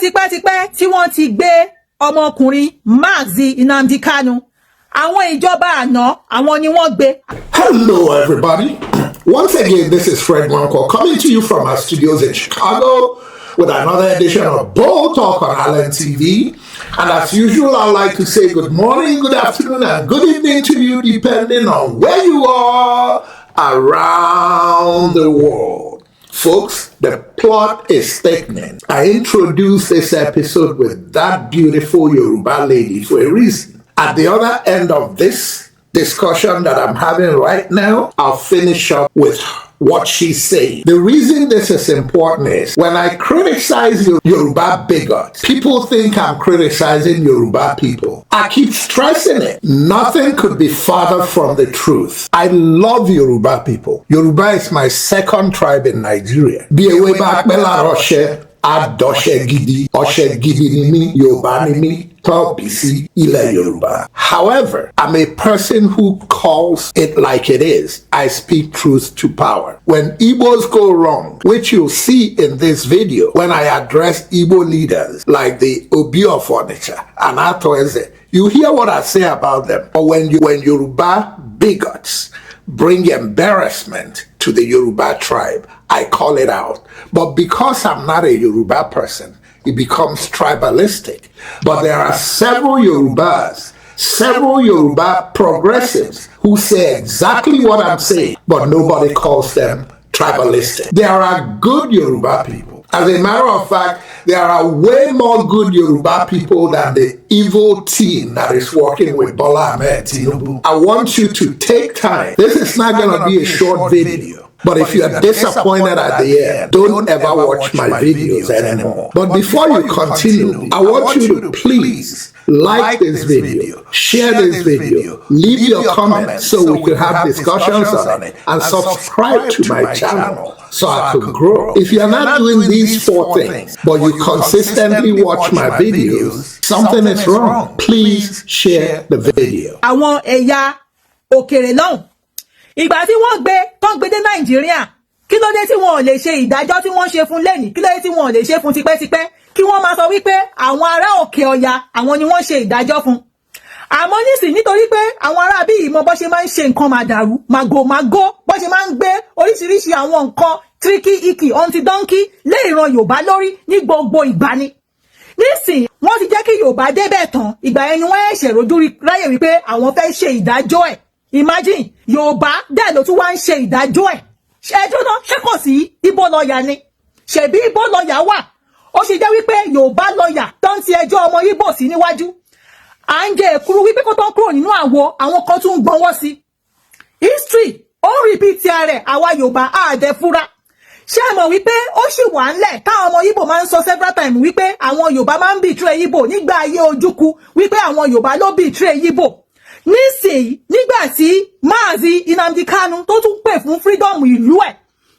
tipẹ́tipẹ́ tí wọ́n ti gbé ọmọkùnrin Mazi Nnamdi Kanu. Àwọn ìjọba àná, àwọn ni wọ́n gbé. Hello, everybody. Once again, this is Fred Wanko coming to you from our studios in Chicago with another edition of Bold Talk on Allen TV. And as usual, I'd like to say good morning, good afternoon, and good evening to you, depending on where you are around the world. Folks, the plot is thickening. I introduced this episode with that beautiful Yoruba lady for a reason. At the other end of this discussion that I'm having right now, I'll finish up with what she's saying. The reason this is important is when I criticize Yoruba bigots, people think I'm criticizing Yoruba people. I keep stressing it. Nothing could be farther from the truth. I love Yoruba people. Yoruba is my second tribe in Nigeria. Adoshe gidi, Oshe gidi ni mi, Yoruba ni mi, Bisi, Ile Yoruba. However, I'm a person who calls it like it is. I speak truth to power. When Igbos go wrong, which you'll see in this video, when I address Igbo leaders like the Obio furniture and Atoeze, you hear what I say about them. But when Yoruba bigots bring embarrassment to the Yoruba tribe, I call it out. But because I'm not a Yoruba person, it becomes tribalistic. But there are several Yoruba progressives who say exactly what I'm saying, but nobody calls them tribalistic. There are good Yoruba people. As a matter of fact, there are way more good Yoruba people than the evil team that is working with Bola Ahmed Tinubu. I want you to take time. This is not going to be a short video. But if you are disappointed at the end, don't ever watch my videos anymore. But before you continue, I want you to please like this video, share this video, leave your comments so we can have discussions on it, and subscribe to my channel so I can grow. If you're not doing these four things, but you consistently watch my videos, something is wrong. Please share the video. Àwọn ẹ̀yà òkèrè náà. Ìgbà tí wọ́n gbé dé Nàìjíríà, kí ló dé tí wọ́n ò lè ṣe ìdájọ́ tí wọ́n ṣe fún lẹ́nìí, kí ló dé tí wọ́n ò lè ṣe fún tipẹ́tipẹ́, kí wọ́n máa sọ wípé àwọn ará òkè ọya àwọn ni wọ́n ṣe ìdájọ́ fún. Àmọ́ nísìn nítorí pé àwọn ará bí ìmọ̀ bó ṣe máa ń ṣe nǹkan màdàrú, màgòmágó, bó ṣe máa ń gbé oríṣiríṣi àwọn nǹkan tíríkì ìkì ọ̀ǹtìdọ́ǹkì lé ìran Yorùbá lórí ní gbogbo ìgbà ni. Nísìn wọ́n ti jẹ́ kí Yorùbá débẹ̀ tán, ìgbà yẹn ni wọ́n ẹ̀ṣẹ̀ rojú ráyè wípé àwọn fẹ́ ṣe ìdájọ́ ẹ̀. Imagine Yorùbá dẹ̀ ló tún wá ń ṣe ìdájọ́ ẹ̀. Ṣẹ́jú náà ṣé kò sí Igbo lọ́ọ̀yà ni? Ṣebí Igbo lọ́ọ̀yà wà? Ó ṣe jẹ́ wípé Yorùbá lọ́ọ̀yà tó ń ti ẹjọ́ ọmọ Igbo sí níwájú. À ń jẹ èkuru wípé kó tó kúrò nínú àwo, àwọn kan tún ń gbọ́nwọ́ sí. History ó ń repeat rẹ̀ àwa Yorùbá àdẹ fúra. Ṣé ẹ mọ̀ wípé ó ṣì wà ńlẹ̀ táwọn ọmọ Igbo máa ń sọ several times wípé àwọn Yorùbá máa ń betray Igbo nígbà ayé Ojukwu wípé àwọn Yorùbá ló betray Igbo. Nísìnyí nígbà tí Mazi Nnamdi Kanu tó tún pè fún freedom ìlú ẹ̀,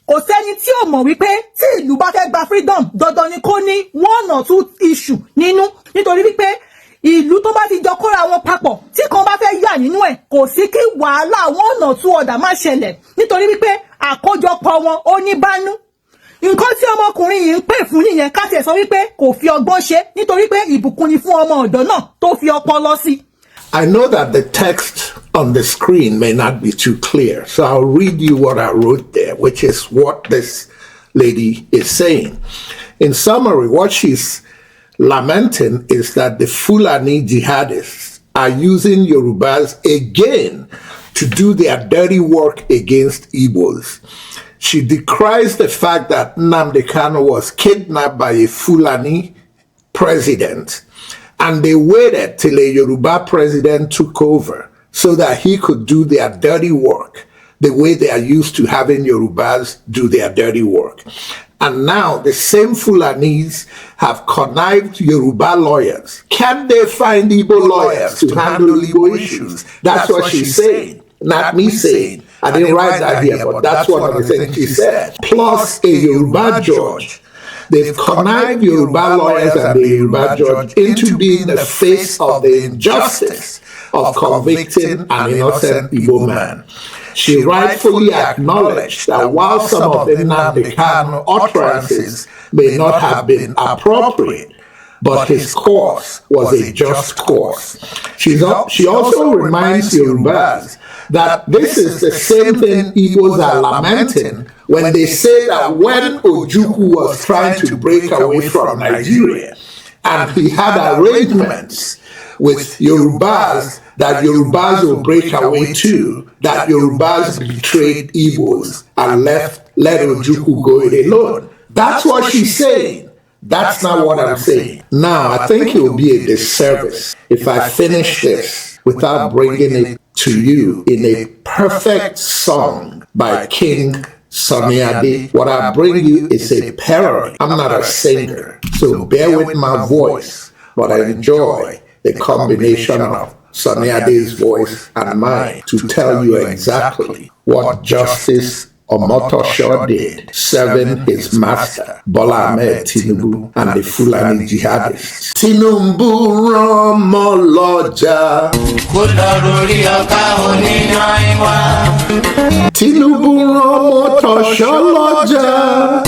kò sẹ́ni tí ò mọ̀ wípé tí ìlú bá fẹ́ gba freedom dandan ni kó ní one or two issue nínú, nítorí wípé ìlú tó bá ti jọ kóra wọn papọ̀ tí kan bá fẹ́ yà nínú ẹ̀ kò sí kí wàhálà one or two ọ̀dà má ṣẹlẹ̀, nítorí wípé àkójọpọ̀ wọn ó ní bánú. Nǹkan tí ọmọkùnrin yìí ń pè fún nìyẹn, ká tiẹ̀ sọ wípé kò fi ọgbọ́n ṣe, nítorí pé ìbùkún ni fún ọmọ ọ̀dọ́ náà tó fi ọpọlọ sí. I know that the text on the screen may not be too clear, so I'll read you what I wrote there, which is what this lady is saying. In summary, what she's lamenting is that the Fulani jihadists are using Yorubas again to do their dirty work against Igbos. She decries the fact that Nnamdi Kanu was kidnapped by a Fulani president, and they waited till a Yoruba president took over so that he could do their dirty work the way they are used to having Yorubas do their dirty work. And now the same Fulanis have connived Yoruba lawyers. Can they find Igbo lawyers to handle Igbo issues? That's what she's saying, not me saying. I didn't write that here, but that's one of the things she said. Plus a Yoruba judge. They've connived Yoruba lawyers and the Yoruba judge into being the face of the injustice of convicting an innocent Igbo man. She rightfully acknowledged that while some of the Nnamdi Kanu utterances may not have been appropriate, but his course was a just course. She also reminds Yorubas that this is the same thing Igbos are lamenting when they say that when Ojukwu was trying to break away from Nigeria, and he had arrangements with Yorubas that Yorubas will break away too, that Yorubas betrayed Igbos and let Ojukwu go it alone. That's what she's saying. That's not what I'm saying. Now, I think it will be a disservice if I finish this without bringing it to you in a perfect song by King Sunny Ade. What I bring you is a parody. I'm not a singer, so bear with my voice, but I enjoy the combination of Sunny Ade's voice and mine to tell you exactly what Justice Omotosho did, serving his master, Bola Ahmed Tinubu, and the Fulani jihadists. Tinubu Romo loja. Tinubu Omotosho loja.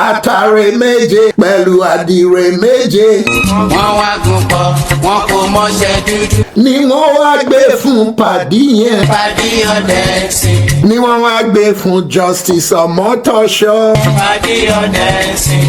Atare méje pẹ̀lú adire méje. Wọ́n wá gùn pọ̀, wọ́n kò mọṣẹ́ dúdú. Ni wọ́n wá gbé fún pàdí yẹn. Pàdí ọdẹ ẹ̀sìn. Ni wọ́n wá gbé fún Justice Omotosho. Pàdí ọdẹ ẹ̀sìn.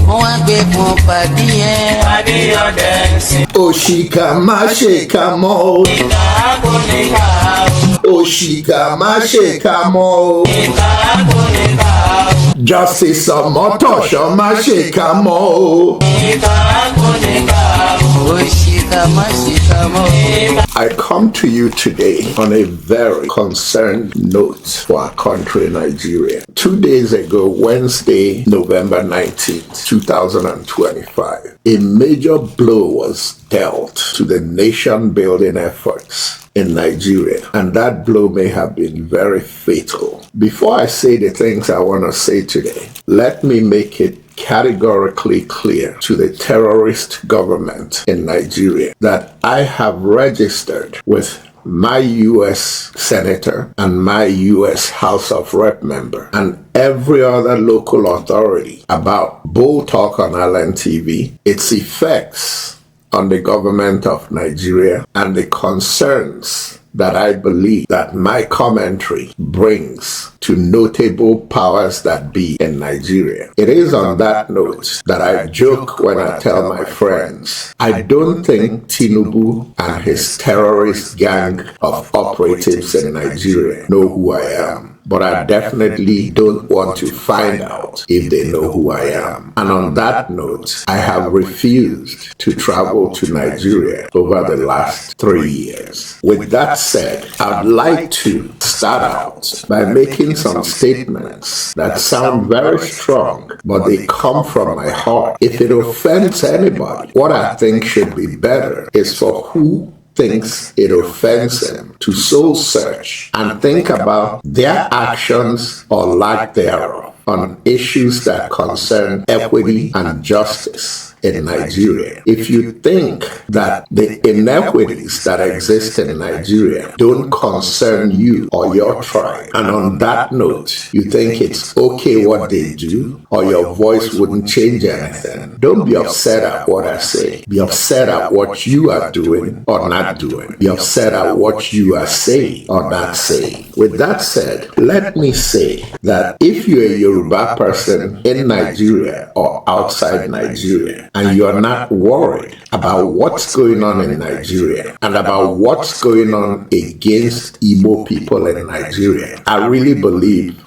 Wọ́n wá gbé fún pàdí yẹn. Pàdí ọdẹ ẹ̀sìn. Òṣìkà má ṣèkà mọ́ o. Ìkà kò ní ká o. Òṣìkà má ṣèkà mọ́ o. Ìkà kò ní ká o. Justice Omotosho má ṣèkà mọ́ o. Ìkà kò ní ká o. Òṣìkà má ṣèkà mọ́ o. I come to you today on a very concerned note for our country, Nigeria. 2 days ago, Wednesday, November 19th, 2025, a major blow was dealt to the nation-building efforts in Nigeria, and that blow may have been very fatal. Before I say the things I want to say today, let me make it categorically clear to the terrorist government in Nigeria that I have registered with my U.S. Senator and my U.S. House of Rep member and every other local authority about Bull Talk on LNTV, its effects on the government of Nigeria, and the concerns that I believe that my commentary brings to notable powers that be in Nigeria. It is on that note that I joke when I tell my friends, I don't think Tinubu and his terrorist gang of operatives in Nigeria know who I am. But I definitely don't want to find out if they know who I am. And on that note, I have refused to travel to Nigeria over the last 3 years. With that said, I'd like to start out by making some statements that sound very strong, but they come from my heart. If it offends anybody, what I think should be better is for who thinks it offends them to soul search and think about their actions or lack thereof on issues that concern equity and justice in Nigeria. If you think that the inequities that exist in Nigeria don't concern you or your tribe, and on that note, you think it's okay what they do, or your voice wouldn't change anything, don't be upset at what I say. Be upset at what you are doing or not doing. Be upset at what you are saying or not saying. With that said, let me say that if you're a Yoruba person in Nigeria or outside Nigeria, and you are not worried about what's going on in Nigeria and about what's going on against Igbo people in Nigeria, I really believe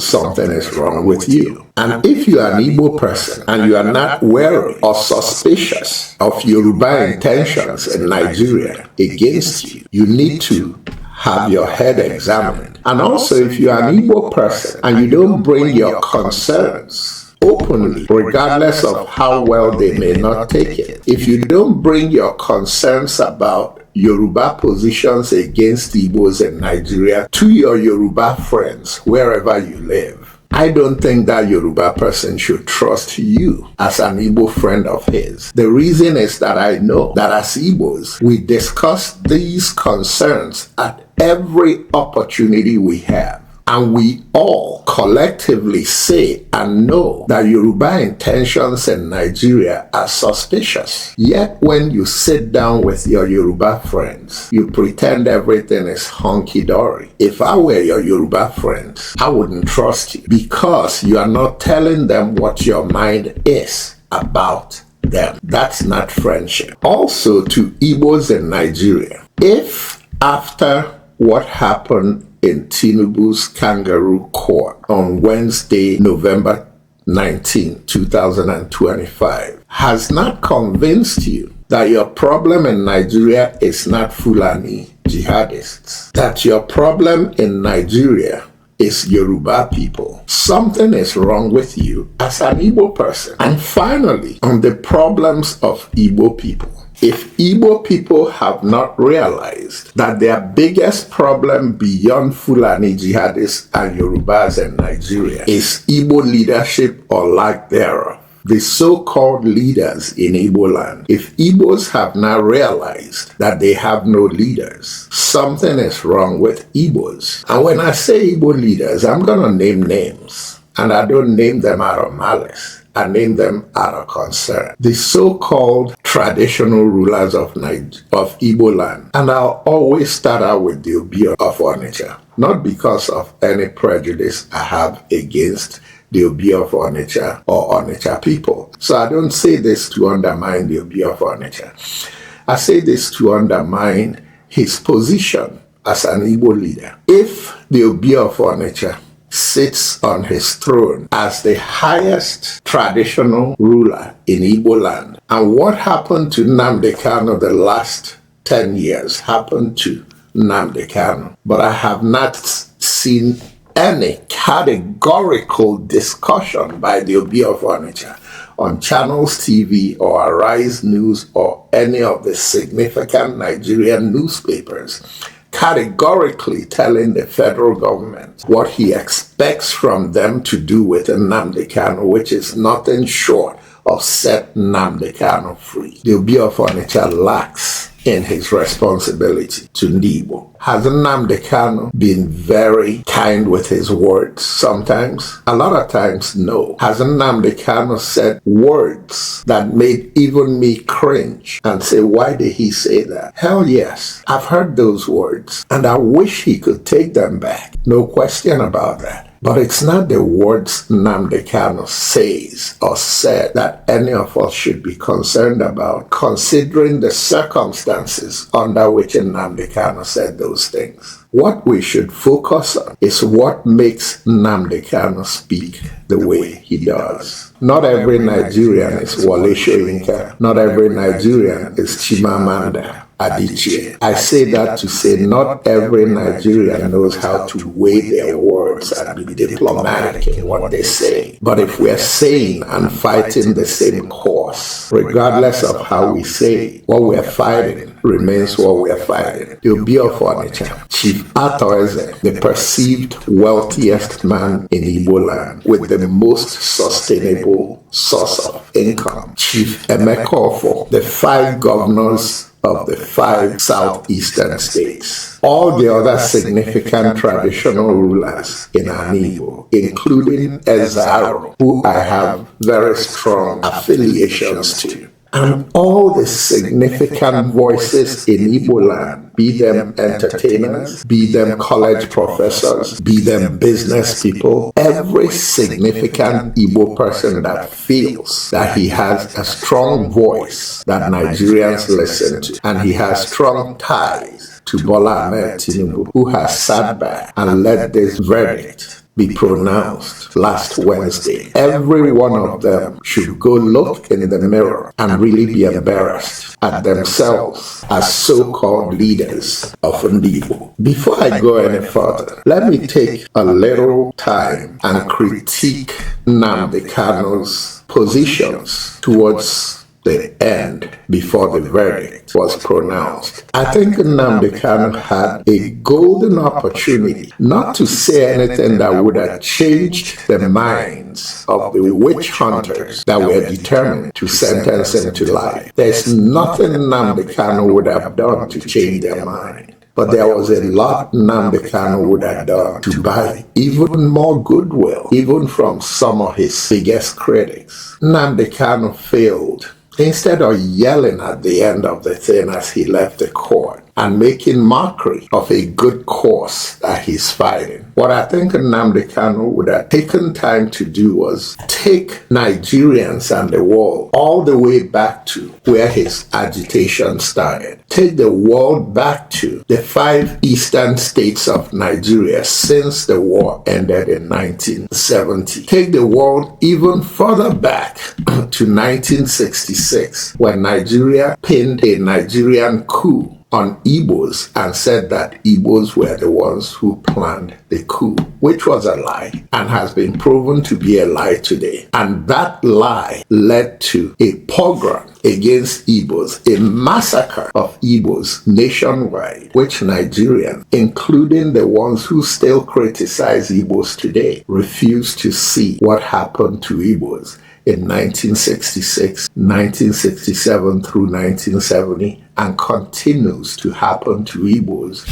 something is wrong with you. And if you are an Igbo person and you are not wary or suspicious of Yoruba intentions in Nigeria against you, you need to have your head examined. And also, if you are an Igbo person and you don't bring your concerns openly, regardless of how well they may not take it, if you don't bring your concerns about Yoruba positions against Igbos in Nigeria to your Yoruba friends wherever you live, I don't think that Yoruba person should trust you as an Igbo friend of his. The reason is that I know that as Igbos, we discuss these concerns at every opportunity we have. And we all collectively say and know that Yoruba intentions in Nigeria are suspicious. Yet when you sit down with your Yoruba friends, you pretend everything is hunky-dory. If I were your Yoruba friends, I wouldn't trust you because you are not telling them what your mind is about them. That's not friendship. Also to Igbos in Nigeria, if after what happened in Tinubu's kangaroo court on Wednesday, November 19, 2025, has not convinced you that your problem in Nigeria is not Fulani jihadists, that your problem in Nigeria is Yoruba people, something is wrong with you as an Igbo person. And finally, on the problems of Igbo people, if Igbo people have not realized that their biggest problem beyond Fulani jihadists and Yorubas in Nigeria is Igbo leadership or lack thereof, the so-called leaders in Igbo land, if Igbos have not realized that they have no leaders, something is wrong with Igbos. And when I say Igbo leaders, I'm going to name names. And I don't name them out of malice. I name them out of concern. The so-called traditional rulers of Igbo land. And I'll always start out with the Obi of Onitsha. Not because of any prejudice I have against the Obi of Onitsha or Onitsha people. So I don't say this to undermine the Obi of Onitsha. I say this to undermine his position as an Igbo leader. If the Obi of Onitsha sits on his throne as the highest traditional ruler in Igbo land, and what happened to Nnamdi Kanu the last 10 years happened to Nnamdi Kanu. But I have not seen any categorical discussion by the Obi of Onitsha on Channels TV or Arise News or any of the significant Nigerian newspapers categorically telling the federal government what he expects from them to do with Nnamdi Kanu, which is nothing short of set Nnamdi Kanu free. The Obi of Onitsha lacks in his responsibility to Igbo. Has Nnamdi Kanu been very kind with his words sometimes? A lot of times, no. Has Nnamdi Kanu said words that made even me cringe and say, why did he say that? Hell yes. I've heard those words and I wish he could take them back. No question about that. But it's not the words Nnamdi Kanu says or said that any of us should be concerned about, considering the circumstances under which Nnamdi Kanu said those things. What we should focus on is what makes Nnamdi Kanu speak the way he does. Not every Nigerian is Wole Soyinka. Not every Nigerian is Chimamanda Adichie. I say that to say not every Nigerian knows how to weigh their words and be diplomatic in what they say. But if we're sane and fighting the same cause, regardless of how we say it, what we're fighting remains what we're fighting. The Obi of Onitsha, Chief Atoeze, the perceived wealthiest man in Igbo land with the most sustainable source of income. Chief Emeka Ofo, the 5 governors of the 5 southeastern states. All the other significant traditional rulers in Igbo, including Ezaro, who I have very strong affiliations to. And all the significant voices in Igbo land, be them entertainers, be them college professors, be them business people, every significant Igbo person that feels that he has a strong voice that Nigerians listen to, and he has strong ties to Bola Ahmed Tinubu, who has sat back and let this verdict be pronounced last Wednesday. Every one of them should go look in the mirror and really be embarrassed at themselves as so-called leaders of Igbo. Before I go any further, let me take a little time and critique Nnamdi Kanu's positions towards the end before the verdict was pronounced. I think Nnamdi Kanu had a golden opportunity not to say anything that would have changed the minds of the witch hunters that were determined to sentence him to life. There's nothing Nnamdi Kanu would have done to change their mind. But there was a lot Nnamdi Kanu would have done to buy even more goodwill, even from some of his biggest critics. Nnamdi Kanu failed. Instead of yelling at the end of the thing as he left the court and making mockery of a good cause that he's fighting, what I think Nnamdi Kanu would have taken time to do was take Nigerians and the world all the way back to where his agitation started. Take the world back to the 5 eastern states of Nigeria since the war ended in 1970. Take the world even further back to 1966, when Nigeria pinned a Nigerian coup on Igbos and said that Igbos were the ones who planned the coup, which was a lie and has been proven to be a lie today. And that lie led to a pogrom against Igbos, a massacre of Igbos nationwide, which Nigerians, including the ones who still criticize Igbos today, refuse to see what happened to Igbos in 1966, 1967 through 1970, and continues to happen to Igbos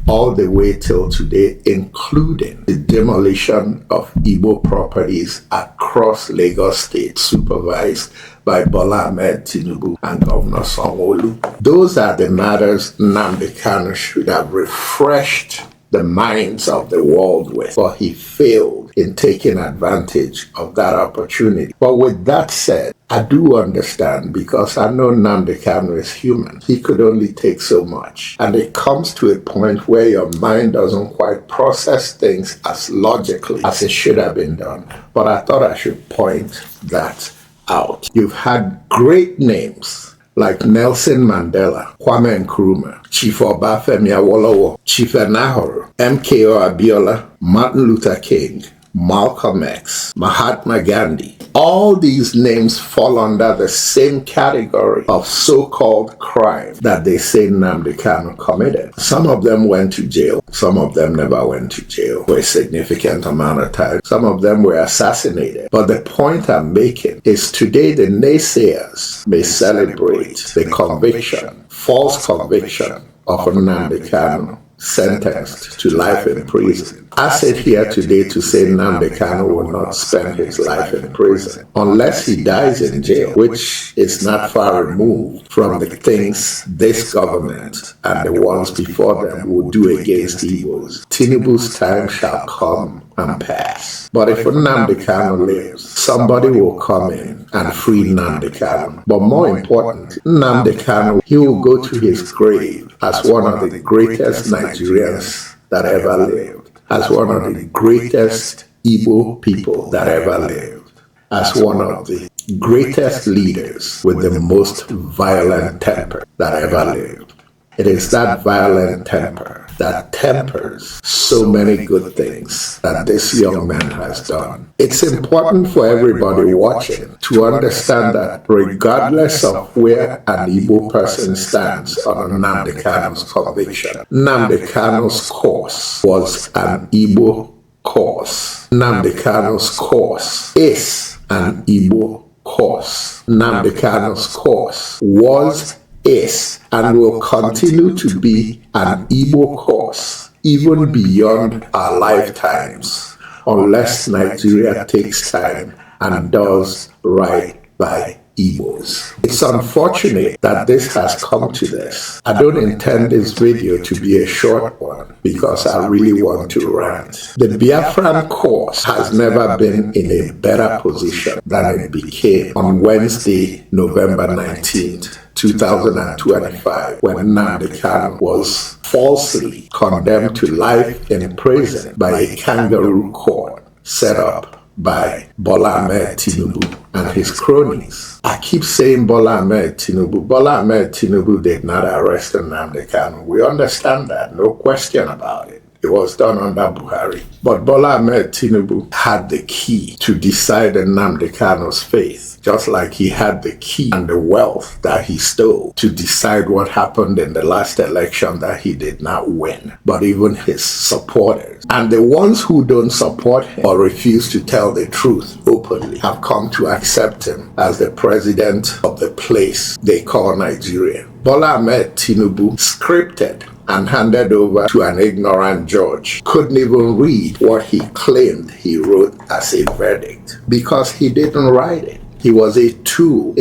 all the way till today, including the demolition of Igbo properties across Lagos State, supervised by Bola Ahmed Tinubu and Governor Sanwo-Olu. Those are the matters Nnamdi Kanu should have refreshed the minds of the world with, but he failed in taking advantage of that opportunity. But with that said, I do understand, because I know Nnamdi Kanu is human. He could only take so much. And it comes to a point where your mind doesn't quite process things as logically as it should have been done. But I thought I should point that out. You've had great names like Nelson Mandela, Kwame Nkrumah, Chief Obafemi Awolowo, Chief Enahoro, MKO Abiola, Martin Luther King, Malcolm X, Mahatma Gandhi. All these names fall under the same category of so-called crime that they say Nnamdi Kanu committed. Some of them went to jail. Some of them never went to jail for a significant amount of time. Some of them were assassinated. But the point I'm making is today the naysayers may celebrate the conviction, false conviction of Nnamdi Kanu, sentenced to life in prison. I sit here today to say Nnamdi Kanu will not spend his life in prison unless he dies in jail, which is not far removed from the things this government and the ones before them will do against Igbos. Tinubu's time shall come and pass. But if Nnamdi Kanu lives, somebody will come in and free Nnamdi Kanu. But more important, Nnamdi Kanu, he will go to his grave as one of the greatest Nigerians that ever lived, as one of the greatest Igbo people that ever lived, as one of the greatest leaders with the most violent temper that ever lived. It is that violent temper that tempers so many good things that this young man has done. It's important for everybody watching to understand that regardless of where an Igbo person stands on Nnamdi Kanu's conviction, Nnamdi Kanu's course was an Igbo course. Nnamdi Kanu's course is an Igbo course. Nnamdi Kanu's course was, is, and will continue to be an Igbo course even beyond our lifetimes, unless Nigeria takes time and does right by Igbos. It's unfortunate that this has come to this. I don't intend this video to be a short one because I really want to rant. The Biafran cause has never been in a better position than it became on Wednesday, November 19th. 2025, when Nnamdi Kanu was falsely condemned to life in prison by a kangaroo court set up by Bola Ahmed Tinubu and his cronies. I keep saying Bola Ahmed Tinubu. Bola Ahmed Tinubu did not arrest Nnamdi Kanu. We understand that, no question about it. It was done under Buhari. But Bola Ahmed Tinubu had the key to decide Nnamdi Kanu's fate, just like he had the key and the wealth that he stole to decide what happened in the last election that he did not win. But even his supporters and the ones who don't support him or refuse to tell the truth openly have come to accept him as the president of the place they call Nigeria. Bola Ahmed Tinubu scripted and handed over to an ignorant judge. Couldn't even read what he claimed he wrote as a verdict because he didn't write it. He was a tool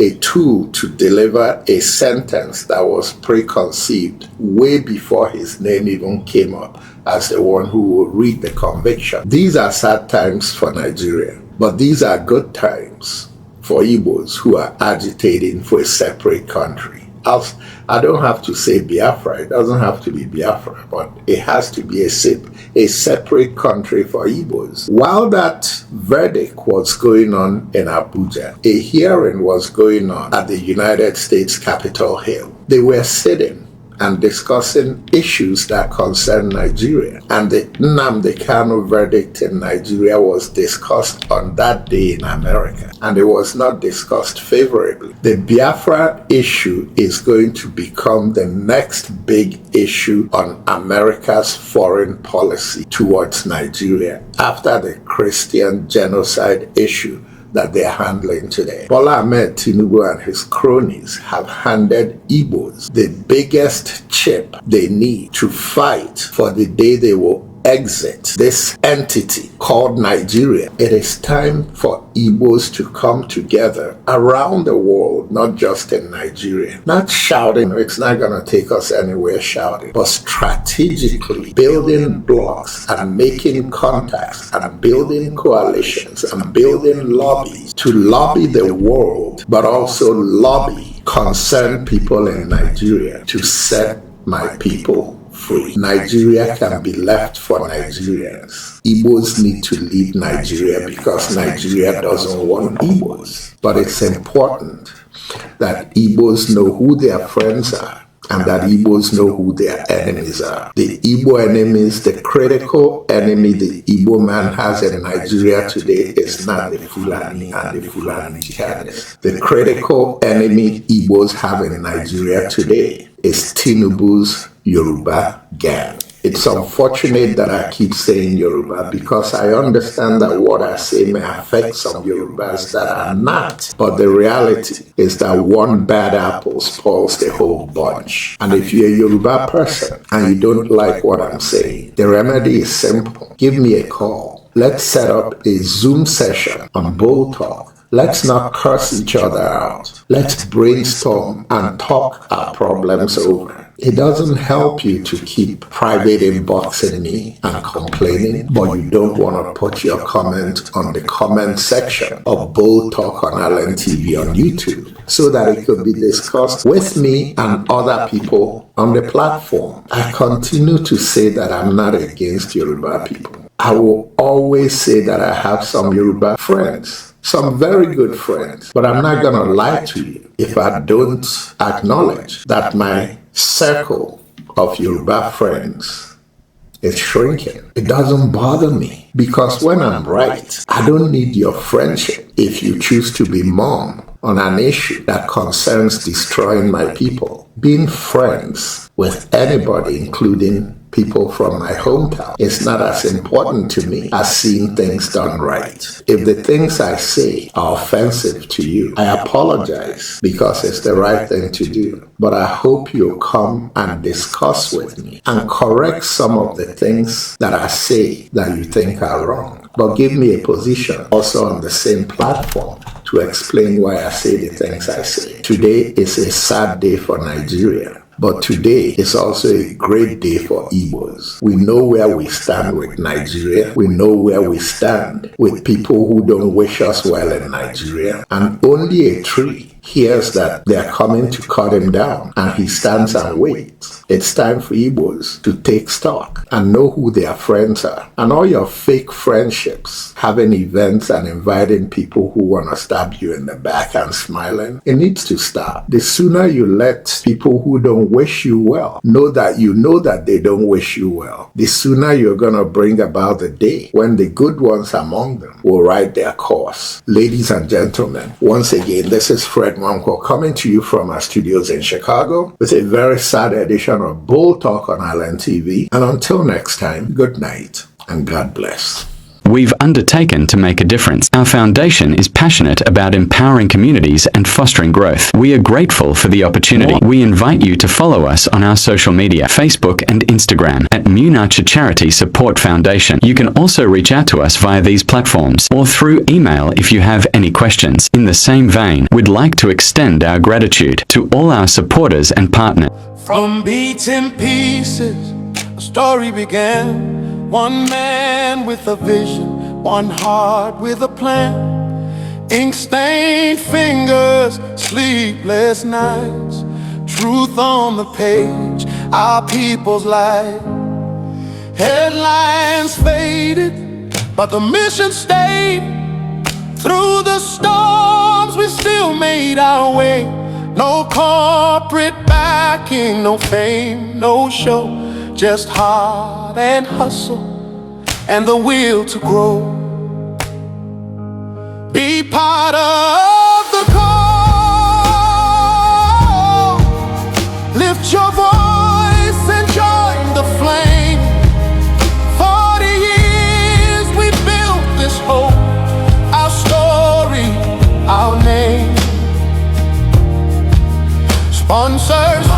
to deliver a sentence that was preconceived way before his name even came up as the one who would read the conviction. These are sad times for Nigeria, but these are good times for Igbos who are agitating for a separate country. I don't have to say Biafra. It doesn't have to be Biafra, but it has to be a separate country for Igbos. While that verdict was going on in Abuja, a hearing was going on at the United States Capitol Hill. They were sitting and discussing issues that concern Nigeria. And the Nnamdi Kanu verdict in Nigeria was discussed on that day in America. And it was not discussed favorably. The Biafra issue is going to become the next big issue on America's foreign policy towards Nigeria after the Christian genocide issue that they're handling today. Bola Ahmed Tinubu and his cronies have handed Igbos the biggest chip they need to fight for the day they will exit this entity called Nigeria. It is time for Igbos to come together around the world, not just in Nigeria. Not shouting, it's not going to take us anywhere shouting, but strategically building blocks and making contacts and building coalitions and building lobbies to lobby the world, but also lobby concerned people in Nigeria to set my people free. Nigeria can be left for Nigerians. Igbos need to leave Nigeria because Nigeria doesn't want Igbos. But it's important that Igbos know who their friends are and that Igbos know who their enemies are. The Igbo enemies, the critical enemy the Igbo man has in Nigeria today is not the Fulani and the Fulani jihadists. The critical enemy Igbos have in Nigeria today is Tinubu's Yoruba gang. It's unfortunate that I keep saying Yoruba because I understand that what I say may affect some Yorubas that are not. But the reality is that one bad apple spoils the whole bunch. And if you're a Yoruba person and you don't like what I'm saying, the remedy is simple. Give me a call. Let's set up a Zoom session on Bold Talk. Let's not curse each other out. Let's brainstorm and talk our problems over. It doesn't help you to keep private inboxing me and complaining, but you don't want to put your comment on the comment section of Bold Talk on Allen TV on YouTube so that it could be discussed with me and other people on the platform. I continue to say that I'm not against Yoruba people. I will always say that I have some Yoruba friends, some very good friends, but I'm not going to lie to you if I don't acknowledge that my circle of Yoruba friends is shrinking. It doesn't bother me because when I'm right, I don't need your friendship if you choose to be mum on an issue that concerns destroying my people. Being friends with anybody, including people from my hometown, is not as important to me as seeing things done right. If the things I say are offensive to you, I apologize because it's the right thing to do. But I hope you'll come and discuss with me and correct some of the things that I say that you think are wrong. But give me a position also on the same platform to explain why I say the things I say. Today is a sad day for Nigeria. But today is also a great day for Igbos. We know where we stand with Nigeria. We know where we stand with people who don't wish us well in Nigeria. And only a tree hears that they're coming to cut him down and he stands and waits. It's time for Igbos to take stock and know who their friends are. And all your fake friendships, having events and inviting people who want to stab you in the back and smiling, it needs to stop. The sooner you let people who don't wish you well know that they don't wish you well, the sooner you're going to bring about the day when the good ones among them will ride their course. Ladies and gentlemen, once again, this is Fred Wanko coming to you from our studios in Chicago with a very sad edition of Bull Talk on Island TV. And until next time, good night and God bless. We've undertaken to make a difference. Our foundation is passionate about empowering communities and fostering growth. We are grateful for the opportunity. We invite you to follow us on our social media, Facebook and Instagram at Munacha Charity Support Foundation. You can also reach out to us via these platforms or through email if you have any questions. In the same vein, we'd like to extend our gratitude to all our supporters and partners. From beaten pieces, a story began. One man with a vision, one heart with a plan. Ink-stained fingers, sleepless nights. Truth on the page, our people's light. Headlines faded, but the mission stayed. Through the storms, we still made our way. No corporate backing, no fame, no show. Just heart and hustle and the will to grow. Be part of the call. Lift your voice and join the flame. 40 years we built this hope. Our story, our name. Sponsors